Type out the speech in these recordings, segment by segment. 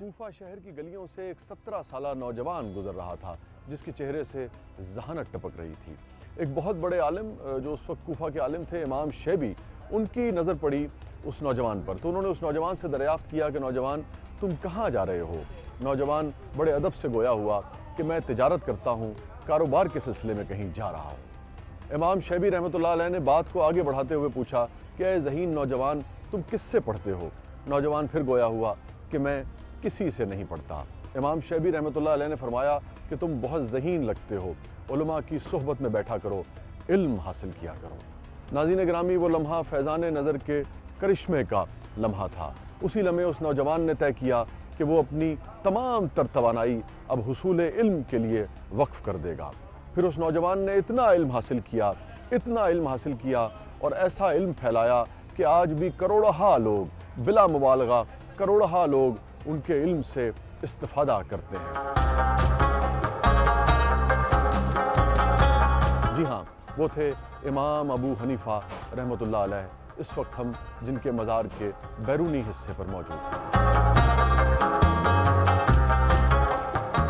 کوفہ شہر کی گلیوں سے ایک 17 سالہ نوجوان گزر رہا تھا جس کے چہرے سے ذہانت ٹپک رہی تھی۔ ایک بہت بڑے عالم جو اس وقت کوفہ کے عالم تھے امام شیبی، ان کی نظر پڑی اس نوجوان پر تو انہوں نے اس نوجوان سے دریافت کیا کہ نوجوان تم کہاں جا رہے ہو؟ نوجوان بڑے ادب سے گویا ہوا کہ میں تجارت کرتا ہوں، کاروبار کے سلسلے میں کہیں جا رہا ہوں۔ امام شیبی رحمۃ اللہ علیہ نے بات کو آگے بڑھاتے ہوئے پوچھا کہ اے ذہین نوجوان تم کس سے پڑھتے ہو؟ نوجوان پھر گویا ہوا کہ میں کسی سے نہیں پڑھتا۔ امام شیبی رحمۃ اللہ علیہ نے فرمایا کہ تم بہت ذہین لگتے ہو، علماء کی صحبت میں بیٹھا کرو، علم حاصل کیا کرو۔ ناظرین گرامی، وہ لمحہ فیضان نظر کے کرشمے کا لمحہ تھا۔ اسی لمحے اس نوجوان نے طے کیا کہ وہ اپنی تمام تر توانائی اب حصول علم کے لیے وقف کر دے گا۔ پھر اس نوجوان نے اتنا علم حاصل کیا اور ایسا علم پھیلایا کہ آج بھی کروڑہا لوگ، بلا مبالغہ کروڑہا لوگ ان کے علم سے استفادہ کرتے ہیں۔ جی ہاں، وہ تھے امام ابو حنیفہ رحمۃ اللہ علیہ، اس وقت ہم جن کے مزار کے بیرونی حصے پر موجود ہیں۔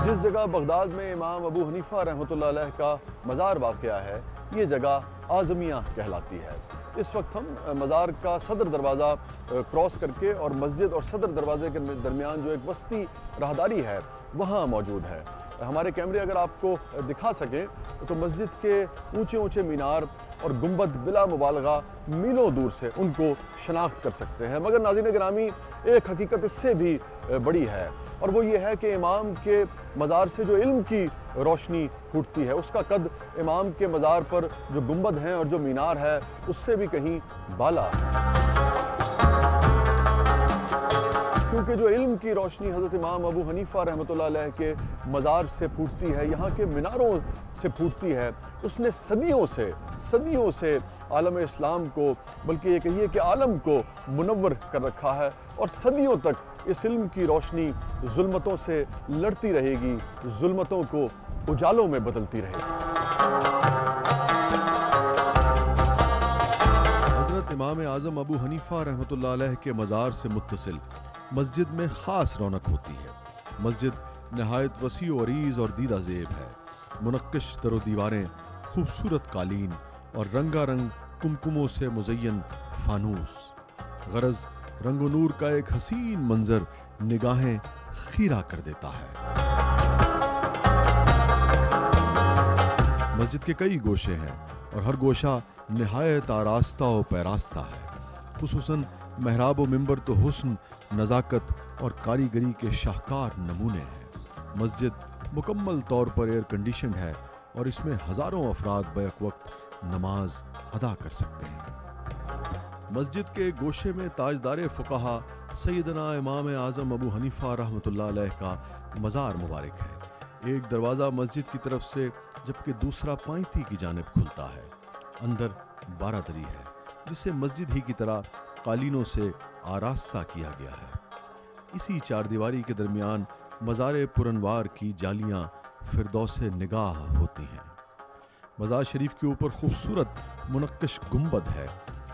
جس جگہ بغداد میں امام ابو حنیفہ رحمۃ اللہ علیہ کا مزار واقع ہے، یہ جگہ اعظمیہ کہلاتی ہے۔ اس وقت ہم مزار کا صدر دروازہ کراس کر کے اور مسجد اور صدر دروازے کے درمیان جو ایک وسطی راہداری ہے وہاں موجود ہے۔ ہمارے کیمرے اگر آپ کو دکھا سکیں تو مسجد کے اونچے مینار اور گنبد بلا مبالغہ میلوں دور سے ان کو شناخت کر سکتے ہیں۔ مگر ناظرین گرامی، ایک حقیقت اس سے بھی بڑی ہے اور وہ یہ ہے کہ امام کے مزار سے جو علم کی روشنی پھوٹتی ہے اس کا قد امام کے مزار پر جو گنبد ہیں اور جو مینار ہے اس سے بھی کہیں بالا ہے، کیونکہ جو علم کی روشنی حضرت امام ابو حنیفہ رحمۃ اللہ علیہ کے مزار سے پھوٹتی ہے، یہاں کے میناروں سے پھوٹتی ہے، اس نے صدیوں سے عالم اسلام کو، بلکہ یہ کہیے کہ عالم کو منور کر رکھا ہے، اور صدیوں تک اس علم کی روشنی ظلمتوں سے لڑتی رہے گی، ظلمتوں کو اجالوں میں بدلتی رہے گی۔ حضرت امام اعظم ابو حنیفہ رحمۃ اللہ علیہ کے مزار سے متصل مسجد میں خاص رونق ہوتی ہے۔ مسجد نہایت وسیع و عریض اور دیدہ زیب ہے۔ منقش در و دیواریں، خوبصورت قالین اور رنگا رنگ کمکموں سے مزین فانوس، غرض رنگ و نور کا ایک حسین منظر نگاہیں خیرہ کر دیتا ہے۔ مسجد کے کئی گوشے ہیں اور ہر گوشہ نہایت آراستہ و پیراستہ ہے۔ خصوصاً محراب و منبر تو حسن، نزاکت اور کاریگری کے شاہکار نمونے ہیں۔ مسجد مکمل طور پر ایئر کنڈیشنڈ ہے اور اس میں ہزاروں افراد بیک وقت نماز ادا کر سکتے ہیں۔ مسجد کے گوشے میں تاجدار فقہا سیدنا امام اعظم ابو حنیفہ رحمۃ اللہ علیہ کا مزار مبارک ہے۔ ایک دروازہ مسجد کی طرف سے جبکہ دوسرا پائنتی کی جانب کھلتا ہے۔ اندر بارہ-دری ہے جسے مسجد ہی کی طرح قالینوں سے آراستہ کیا گیا ہے۔ اسی چار دیواری کے درمیان مزار پرانوار کی جالیاں فردوس نگاہ ہوتی ہیں۔ مزار شریف کے اوپر خوبصورت منقش گنبد ہے۔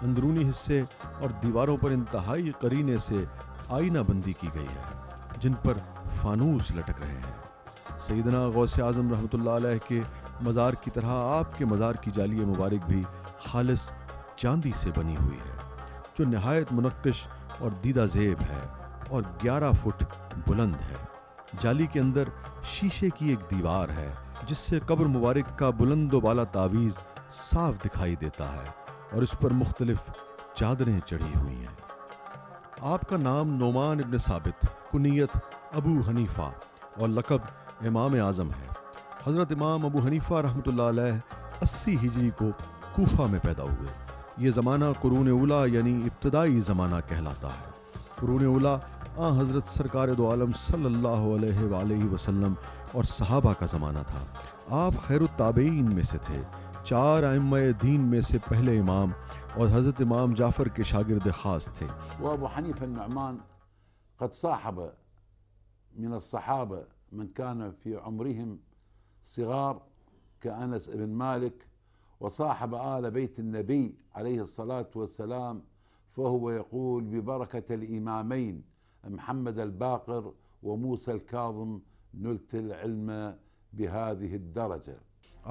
اندرونی حصے اور دیواروں پر انتہائی قرینے سے آئینہ بندی کی گئی ہے جن پر فانوس لٹک رہے ہیں۔ سیدنا غوث اعظم رحمۃ اللہ علیہ کے مزار کی طرح آپ کے مزار کی جالی مبارک بھی خالص چاندی سے بنی ہوئی ہے جو نہایت منقش اور دیدہ زیب ہے اور 11 فٹ بلند ہے۔ جالی کے اندر شیشے کی ایک دیوار ہے جس سے قبر مبارک کا بلند و بالا تعویذ صاف دکھائی دیتا ہے اور اس پر مختلف چادریں چڑھی ہوئی ہیں۔ آپ کا نام نعمان ابن ثابت، کنیت ابو حنیفہ اور لقب امام اعظم ہے۔ حضرت امام ابو حنیفہ رحمۃ اللہ علیہ 80 ہجری کو کوفہ میں پیدا ہوئے۔ یہ زمانہ قرون اولیٰ یعنی ابتدائی زمانہ کہلاتا ہے۔ قرون اولیٰ حضرت سرکار دو عالم صلی اللہ علیہ وآلہ وسلم اور صحابہ کا زمانہ تھا۔ آپ خیر التابعین میں سے تھے، 4 ائمہ دین میں سے پہلے امام اور حضرت امام جعفر کے شاگرد خاص تھے۔ وأبو حنيفة النعمان قد صاحب من الصحابة من كان في عمرهم صغار كأنس بن مالك، وصاحب آل بيت النبي عليه الصلاة والسلام، فهو يقول ببركة الإمامين محمد الباقر وموسى الكاظم نلت العلم بهذه الدرجة.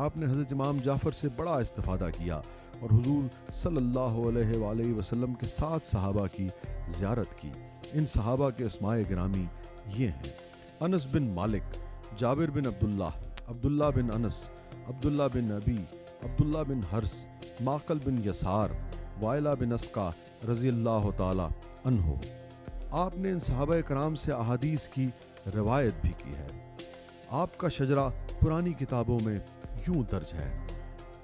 آپ نے حضرت امام جعفر سے بڑا استفادہ کیا اور حضور صلی اللہ علیہ وآلہ وسلم کے 7 صحابہ کی زیارت کی. ان صحابہ کے اسماء گرامی یہ ہیں: انس بن مالک، جابر بن عبداللہ، عبداللہ بن انس، عبداللہ بن ابی، عبداللہ بن حرس، معقل بن یسار، وائلہ بن اسقا رضی اللہ تعالی عنہ. آپ نے ان صحابہ کرام سے احادیث کی روایت بھی کی ہے. آپ کا شجرہ پرانی کتابوں میں یوں درج ہے: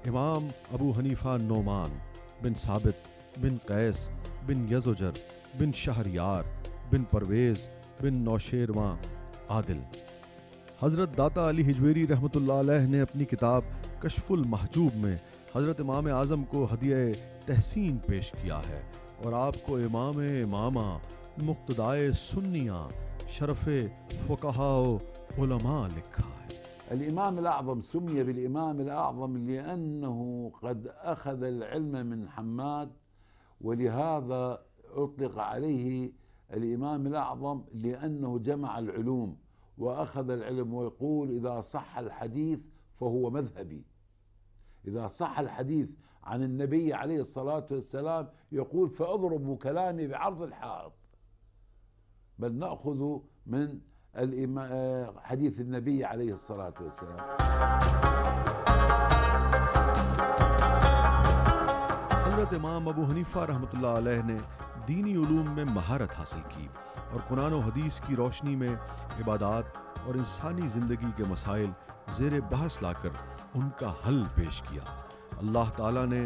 امام ابو حنیفہ نعمان بن ثابت بن قیس بن یزوجر بن شہریار بن پرویز بن نوشیروان عادل. حضرت داتا علی حجویری رحمۃ اللہ علیہ نے اپنی کتاب کشف المحجوب میں حضرت امام اعظم کو ہدیہ تحسین پیش کیا ہے اور آپ کو امام امامہ، مقتدائے سنیہ، شرف فقہاء و علماء لکھا ہے. الإمام الأعظم سمي بالإمام الأعظم لأنه قد أخذ العلم من حماد، ولهذا أطلق عليه الإمام الأعظم لأنه جمع العلوم وأخذ العلم. ويقول إذا صح الحديث فهو مذهبي. إذا صح الحديث عن النبي عليه الصلاة والسلام يقول فأضرب كلامي بعرض الحائط، بل نأخذ من حديث النبي عليه الصلاة والسلام. حضرت امام ابو حنیفہ رحمۃ اللہ علیہ نے دینی علوم میں مہارت حاصل کی اور قرآن و حدیث کی روشنی میں عبادات اور انسانی زندگی کے مسائل زیر بحث لا کر ان کا حل پیش کیا. اللہ تعالیٰ نے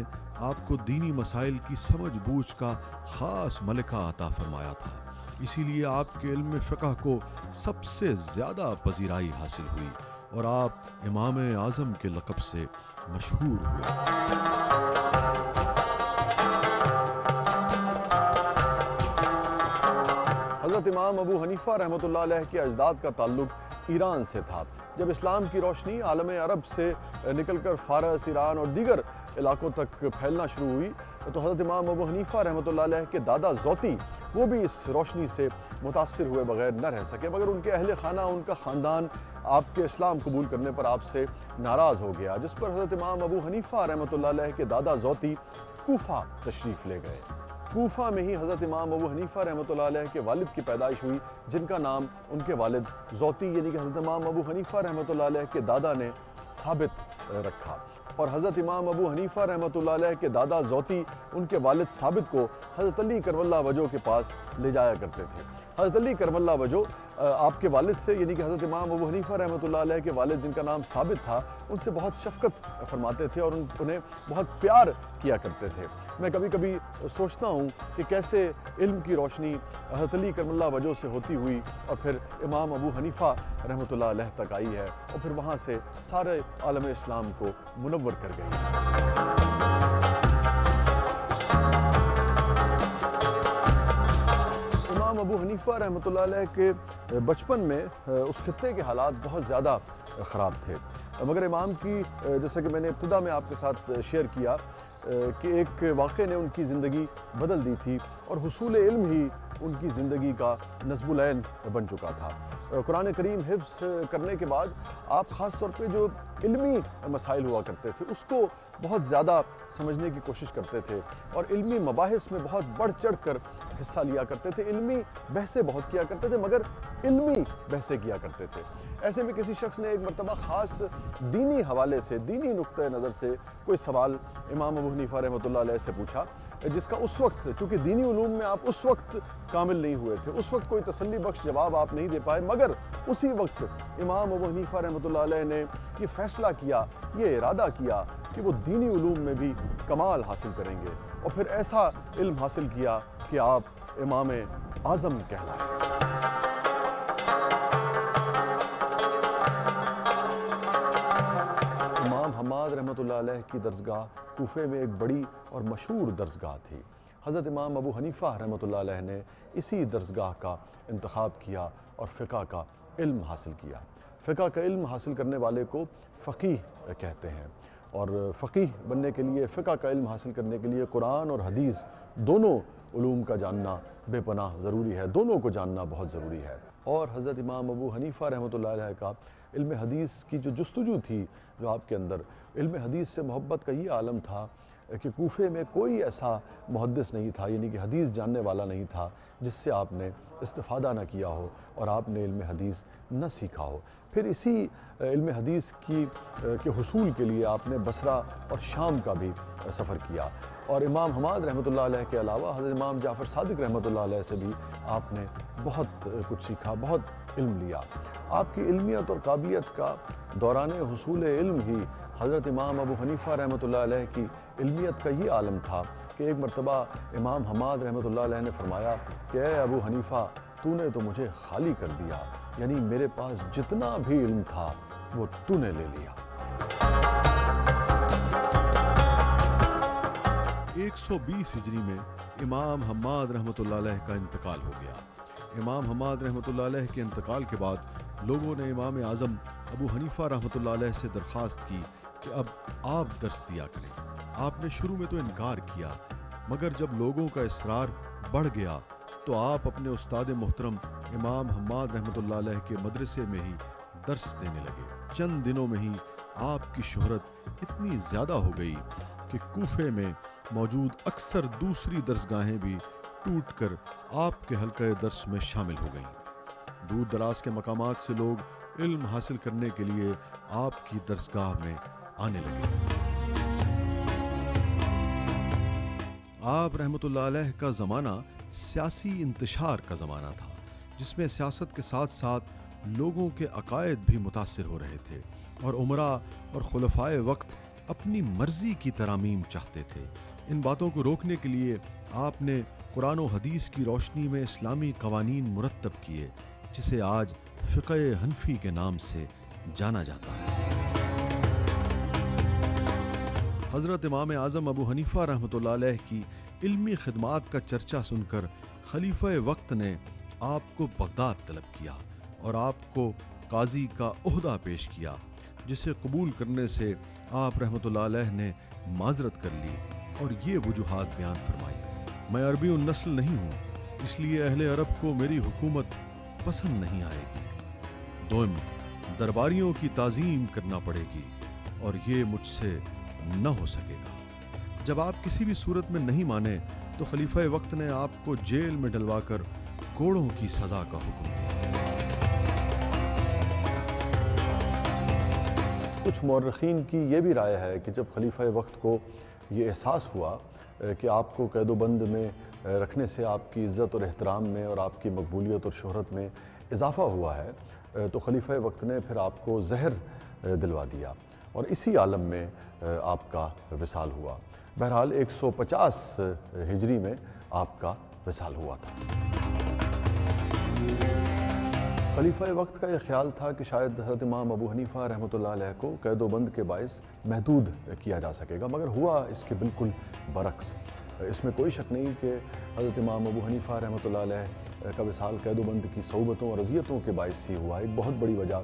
آپ کو دینی مسائل کی سمجھ بوجھ کا خاص ملکہ عطا فرمایا تھا، اسی لیے آپ کے علم فقہ کو سب سے زیادہ پذیرائی حاصل ہوئی اور آپ امام اعظم کے لقب سے مشہور ہوئے. حضرت امام ابو حنیفہ رحمۃ اللہ علیہ کے اجداد کا تعلق ایران سے تھا. جب اسلام کی روشنی عالم عرب سے نکل کر فارس، ایران اور دیگر علاقوں تک پھیلنا شروع ہوئی تو حضرت امام ابو حنیفہ رحمۃ اللہ علیہ کے دادا زوتی وہ بھی اس روشنی سے متاثر ہوئے بغیر نہ رہ سکے، مگر ان کے اہل خانہ، ان کا خاندان آپ کے اسلام قبول کرنے پر آپ سے ناراض ہو گیا، جس پر حضرت امام ابو حنیفہ رحمۃ اللہ علیہ کے دادا زوتی کوفہ تشریف لے گئے. کوفہ میں ہی حضرت امام ابو حنیفہ رحمۃ اللہ علیہ کے والد کی پیدائش ہوئی، جن کا نام ان کے والد زوتی یعنی کہ حضرت امام ابو حنیفہ رحمۃ اللہ علیہ کے دادا نے ثابت رکھا. اور حضرت امام ابو حنیفہ رحمۃ اللہ علیہ کے دادا زوتی ان کے والد ثابت کو حضرت علی کرم اللہ وجہ کے پاس لے جایا کرتے تھے. حضرت علی کرم اللہ وجہ آپ کے والد سے یعنی کہ حضرت امام ابو حنیفہ رحمۃ اللہ علیہ کے والد جن کا نام ثابت تھا، ان سے بہت شفقت فرماتے تھے اور انہیں بہت پیار کیا کرتے تھے. میں کبھی کبھی سوچتا ہوں کہ کیسے علم کی روشنی حضرت علی کرم اللہ وجہ سے ہوتی ہوئی اور پھر امام ابو حنیفہ رحمۃ اللہ علیہ تک آئی ہے اور پھر وہاں سے سارے عالم اسلام کو منور کر گئی. امام ابو حنیفہ رحمۃ اللہ علیہ کے بچپن میں اس خطے کے حالات بہت زیادہ خراب تھے، مگر امام کی جیسا کہ میں نے ابتدا میں آپ کے ساتھ شیئر کیا کہ ایک واقعے نے ان کی زندگی بدل دی تھی اور حصول علم ہی ان کی زندگی کا نصب العین بن چکا تھا. قرآن کریم حفظ کرنے کے بعد آپ خاص طور پہ جو علمی مسائل ہوا کرتے تھے اس کو بہت زیادہ سمجھنے کی کوشش کرتے تھے اور علمی مباحث میں بہت بڑھ چڑھ کر حصہ لیا کرتے تھے. علمی بحثیں بہت کیا کرتے تھے مگر علمی بحثیں کیا کرتے تھے. ایسے میں کسی شخص نے ایک مرتبہ خاص دینی حوالے سے، دینی نقطۂ نظر سے کوئی سوال امام ابو حنیفہ رحمۃ اللہ علیہ سے پوچھا، جس کا اس وقت چونکہ دینی علوم میں آپ اس وقت کامل نہیں ہوئے تھے، اس وقت کوئی تسلی بخش جواب آپ نہیں دے پائے، مگر اسی وقت امام ابو حنیفہ رحمۃ اللہ علیہ نے یہ فیصلہ کیا، یہ ارادہ کیا کہ وہ دینی علوم میں بھی کمال حاصل کریں گے اور پھر ایسا علم حاصل کیا کہ آپ امام اعظم کہلائے. امام حماد رحمۃ اللہ علیہ کی درسگاہ کوفے میں ایک بڑی اور مشہور درسگاہ تھی. حضرت امام ابو حنیفہ رحمۃ اللہ علیہ نے اسی درسگاہ کا انتخاب کیا اور فقہ کا علم حاصل کیا. فقہ کا علم حاصل کرنے والے کو فقیہ کہتے ہیں اور فقیہ بننے کے لیے، فقہ کا علم حاصل کرنے کے لیے قرآن اور حدیث دونوں علوم کا جاننا بے پناہ ضروری ہے، دونوں کو جاننا بہت ضروری ہے۔ اور حضرت امام ابو حنیفہ رحمۃ اللہ علیہ کا علم حدیث کی جو جستجو تھی جو آپ کے اندر، علم حدیث سے محبت کا یہ عالم تھا کہ کوفے میں کوئی ایسا محدث نہیں تھا، یعنی کہ حدیث جاننے والا نہیں تھا جس سے آپ نے استفادہ نہ کیا ہو اور آپ نے علم حدیث نہ سیکھا ہو۔ پھر اسی علم حدیث کے حصول کے لیے آپ نے بصرہ اور شام کا بھی سفر کیا، اور امام حماد رحمۃ اللہ علیہ کے علاوہ حضرت امام جعفر صادق رحمۃ اللہ علیہ سے بھی آپ نے بہت کچھ سیکھا، بہت علم لیا۔ آپ کی علمیت اور قابلیت کا دوران حصول علم ہی حضرت امام ابو حنیفہ رحمۃ اللہ علیہ کی علمیت کا یہ عالم تھا کہ ایک مرتبہ امام حماد رحمۃ اللہ علیہ نے فرمایا کہ اے ابو حنیفہ، تو نے تو مجھے خالی کر دیا، یعنی میرے پاس جتنا بھی علم تھا وہ تو نے لے لیا۔ 120 ہجری میں امام حماد رحمۃ اللہ علیہ کا انتقال ہو گیا۔ امام حماد رحمۃ اللہ علیہ کے انتقال کے بعد لوگوں نے امام اعظم ابو حنیفہ رحمۃ اللہ علیہ سے درخواست کی کہ اب آپ درس دیا کریں۔ آپ نے شروع میں تو انکار کیا، مگر جب لوگوں کا اصرار بڑھ گیا تو آپ اپنے استاد محترم امام حماد رحمۃ اللہ علیہ کے مدرسے میں ہی درس دینے لگے۔ چند دنوں میں ہی آپ کی شہرت اتنی زیادہ ہو گئی کہ کوفے میں موجود اکثر دوسری درسگاہیں بھی ٹوٹ کر آپ کے حلقہ درس میں شامل ہو گئیں۔ دور دراز کے مقامات سے لوگ علم حاصل کرنے کے لیے آپ کی درسگاہ میں آنے لگے۔ آپ رحمۃ اللہ علیہ کا زمانہ سیاسی انتشار کا زمانہ تھا، جس میں سیاست کے ساتھ ساتھ لوگوں کے عقائد بھی متاثر ہو رہے تھے، اور امراء اور خلفائے وقت اپنی مرضی کی ترامیم چاہتے تھے۔ ان باتوں کو روکنے کے لیے آپ نے قرآن و حدیث کی روشنی میں اسلامی قوانین مرتب کیے، جسے آج فقہ حنفی کے نام سے جانا جاتا ہے۔ حضرت امام اعظم ابو حنیفہ رحمۃ اللہ علیہ کی علمی خدمات کا چرچا سن کر خلیفہ وقت نے آپ کو بغداد طلب کیا اور آپ کو قاضی کا عہدہ پیش کیا، جسے قبول کرنے سے آپ رحمۃ اللہ علیہ نے معذرت کر لی اور یہ وجوہات بیان فرمائی: میں عربی النسل نہیں ہوں، اس لیے اہل عرب کو میری حکومت پسند نہیں آئے گی۔ دوم، درباریوں کی تعظیم کرنا پڑے گی اور یہ مجھ سے نہ ہو سکے گا۔ جب آپ کسی بھی صورت میں نہیں مانے تو خلیفہ وقت نے آپ کو جیل میں ڈلوا کر کوڑوں کی سزا کا حکم دیا۔ کچھ مورخین کی یہ بھی رائے ہے کہ جب خلیفہ وقت کو یہ احساس ہوا کہ آپ کو قید و بند میں رکھنے سے آپ کی عزت اور احترام میں اور آپ کی مقبولیت اور شہرت میں اضافہ ہوا ہے، تو خلیفہ وقت نے پھر آپ کو زہر دلوا دیا اور اسی عالم میں آپ کا وصال ہوا۔ بہرحال 150 ہجری میں آپ کا وصال ہوا تھا۔ خلیفہ وقت کا یہ خیال تھا کہ شاید حضرت امام ابو حنیفہ رحمۃ اللہ علیہ کو قید و بند کے باعث محدود کیا جا سکے گا، مگر ہوا اس کے بالکل برعکس۔ اس میں کوئی شک نہیں کہ حضرت امام ابو حنیفہ رحمۃ اللہ علیہ کا وصال قید و بند کی صعوبتوں اور اذیتوں کے باعث ہی ہوا۔ ایک بہت بڑی وجہ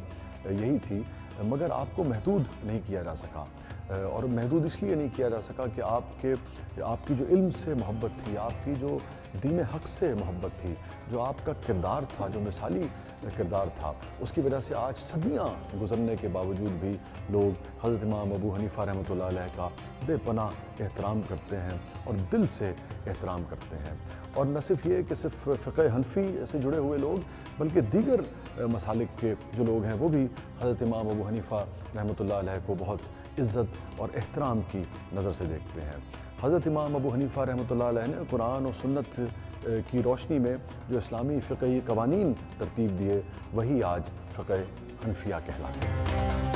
یہی تھی، مگر آپ کو محدود نہیں کیا جا سکا، اور محدود اس لیے نہیں کیا جا سکا کہ آپ کی جو علم سے محبت تھی، آپ کی جو دین حق سے محبت تھی، جو آپ کا کردار تھا، جو مثالی کردار تھا، اس کی وجہ سے آج صدیاں گزرنے کے باوجود بھی لوگ حضرت امام ابو حنیفہ رحمۃ اللہ علیہ کا بے پناہ احترام کرتے ہیں اور دل سے احترام کرتے ہیں۔ اور نہ صرف یہ کہ صرف فقہ حنفی سے جڑے ہوئے لوگ، بلکہ دیگر مسالک کے جو لوگ ہیں وہ بھی حضرت امام ابو حنیفہ رحمۃ اللہ علیہ کو بہت عزت اور احترام کی نظر سے دیکھتے ہیں۔ حضرت امام ابو حنیفہ رحمۃ اللہ علیہ نے قرآن و سنت کی روشنی میں جو اسلامی فقہی قوانین ترتیب دیے، وہی آج فقہ حنفیہ کہلاتے ہیں۔